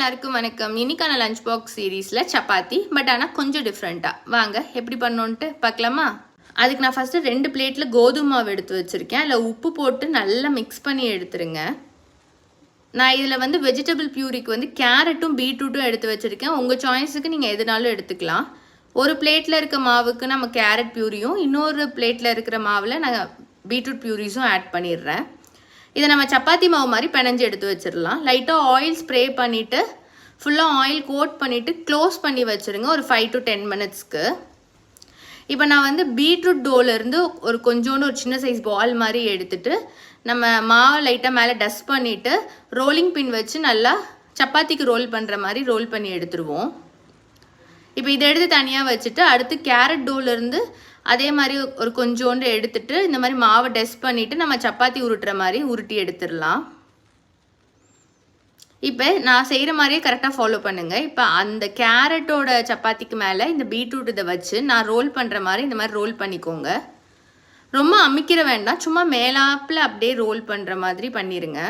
எல்லாருக்கும் வணக்கம். இன்னைக்கான லஞ்ச் பாக்ஸ் சீரீஸ்ல சப்பாத்தி, பட் ஆனால் கொஞ்சம் டிஃப்ரெண்டா. வாங்க எப்படி பண்ணோன்ட்டு பார்க்கலாமா? அதுக்கு நான் ஃபர்ஸ்ட் 2 பிளேட்ல கோதுமை மாவு எடுத்து வச்சிருக்கேன். அதில் உப்பு போட்டு நல்லா மிக்ஸ் பண்ணி எடுத்துருங்க. நான் இதில் வெஜிடபிள் பியூரிக்கு கேரட்டும் பீட்ரூட்டும் எடுத்து வச்சிருக்கேன். உங்கள் சாய்ஸுக்கு நீங்கள் எதுனாலும் எடுத்துக்கலாம். ஒரு பிளேட்டில் இருக்க மாவுக்கு நம்ம கேரட் பியூரியும், இன்னொரு பிளேட்டில் இருக்கிற மாவில் நான் பீட்ரூட் பியூரிஸும் ஆட் பண்ணிடுறேன். இதை நம்ம சப்பாத்தி மாவு மாதிரி பிணைஞ்சு எடுத்து வச்சிடலாம். லைட்டாக ஆயில் ஸ்ப்ரே பண்ணிவிட்டு ஃபுல்லாக ஆயில் கோட் பண்ணிவிட்டு க்ளோஸ் பண்ணி வச்சுருங்க ஒரு 5 to 10 மினிட்ஸ்க்கு. இப்போ நான் பீட்ரூட் டோலேருந்து ஒரு கொஞ்சோண்டு ஒரு சின்ன சைஸ் பால் மாதிரி எடுத்துகிட்டு நம்ம மாவை லைட்டாக மேலே டஸ்ட் பண்ணிவிட்டு ரோலிங் பின் வச்சு நல்லா சப்பாத்திக்கு ரோல் பண்ணுற மாதிரி ரோல் பண்ணி எடுத்துருவோம். இப்போ இதை எடுத்து தனியாக வச்சுட்டு அடுத்து கேரட் டோலேருந்து அதே மாதிரி ஒரு கொஞ்சோண்டு எடுத்துட்டு இந்த மாதிரி மாவை டஸ்ட் பண்ணிவிட்டு நம்ம சப்பாத்தி உருட்டுற மாதிரி உருட்டி எடுத்துடலாம். இப்போ நான் செய்கிற மாதிரியே கரெக்டாக ஃபாலோ பண்ணுங்கள். இப்போ அந்த கேரட்டோட சப்பாத்திக்கு மேலே இந்த பீட்ரூட் இதை வச்சு நான் ரோல் பண்ணுற மாதிரி இந்த மாதிரி ரோல் பண்ணிக்கோங்க. ரொம்ப அமுக்கிற வேண்டாம், சும்மா மேலாப்பில் அப்படியே ரோல் பண்ணுற மாதிரி பண்ணிடுங்க.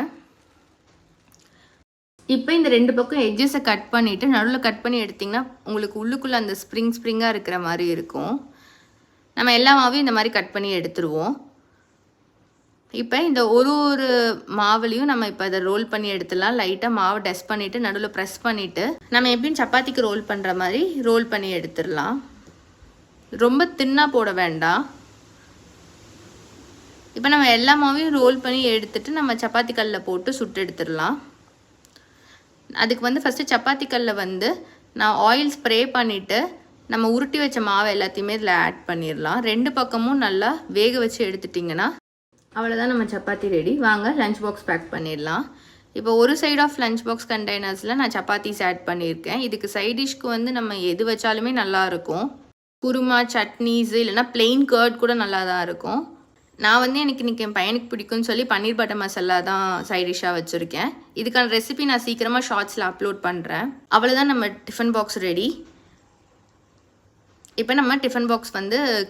இப்போ இந்த 2 பக்கம் எட்ஜஸை கட் பண்ணிவிட்டு நடுவில் கட் பண்ணி எடுத்திங்கன்னா உங்களுக்கு உள்ளுக்குள்ளே அந்த ஸ்ப்ரிங்காக இருக்கிற மாதிரி இருக்கும். நம்ம எல்லா மாவையும் இந்த மாதிரி கட் பண்ணி எடுத்துருவோம். இப்போ இந்த ஒரு மாவுலையும் நம்ம இப்போ அதை ரோல் பண்ணி எடுத்துடலாம். லைட்டாக மாவை டஸ்ட் பண்ணிவிட்டு நடுவில் ப்ரெஸ் பண்ணிவிட்டு நம்ம எப்படியும் சப்பாத்திக்கு ரோல் பண்ணுற மாதிரி ரோல் பண்ணி எடுத்துடலாம். ரொம்ப தின்னாக போட வேண்டாம். இப்போ நம்ம எல்லா மாவையும் ரோல் பண்ணி எடுத்துட்டு நம்ம சப்பாத்தி கல்லில் போட்டு சுட்டு எடுத்துடலாம். அதுக்கு ஃபஸ்ட்டு சப்பாத்தி கல்லில் நான் ஆயில் ஸ்ப்ரே பண்ணிவிட்டு நம்ம உருட்டி வச்ச மாவை எல்லாத்தையுமே இதில் ஆட் பண்ணிடலாம். 2 பக்கமும் நல்லா வேக வச்சு எடுத்துட்டிங்கன்னா அவ்வளோதான், நம்ம சப்பாத்தி ரெடி. வாங்க லஞ்ச் பாக்ஸ் பேக் பண்ணிடலாம். இப்போ ஒரு சைட் ஆஃப் லஞ்ச் பாக்ஸ் கண்டெய்னர்ஸில் நான் சப்பாத்திஸ் ஆட் பண்ணியிருக்கேன். இதுக்கு சைட் டிஷ்க்கு நம்ம எது வச்சாலுமே நல்லாயிருக்கும். குருமா, சட்னிஸ் இல்லைனா பிளெயின் கர்ட் கூட நல்லா தான் இருக்கும். நான் எனக்கு இன்றைக்கி என் பையனுக்கு பிடிக்கும்னு சொல்லி பன்னீர் பட்டர் மசாலா தான் சைட் டிஷ்ஷாக வச்சுருக்கேன். இதுக்கான ரெசிபி நான் சீக்கிரமாக ஷார்ட்ஸில் அப்லோட் பண்ணுறேன். அவ்வளோதான், நம்ம டிஃபன் பாக்ஸ் ரெடி. இப்போ நம்ம டிஃபன் பாக்ஸ்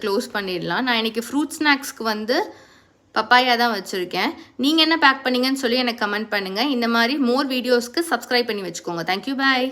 க்ளோஸ் பண்ணிடலாம். நான் இன்றைக்கி ஃப்ரூட் ஸ்நாக்ஸ்க்கு பப்பாயா தான் வச்சுருக்கேன். நீங்கள் என்ன பேக் பண்ணீங்கன்னு சொல்லி எனக்கு கமெண்ட் பண்ணுங்கள். இந்த மாதிரி மோர் வீடியோஸ்க்கு சப்ஸ்கிரைப் பண்ணி வச்சுக்கோங்க. தேங்க்யூ, பாய்.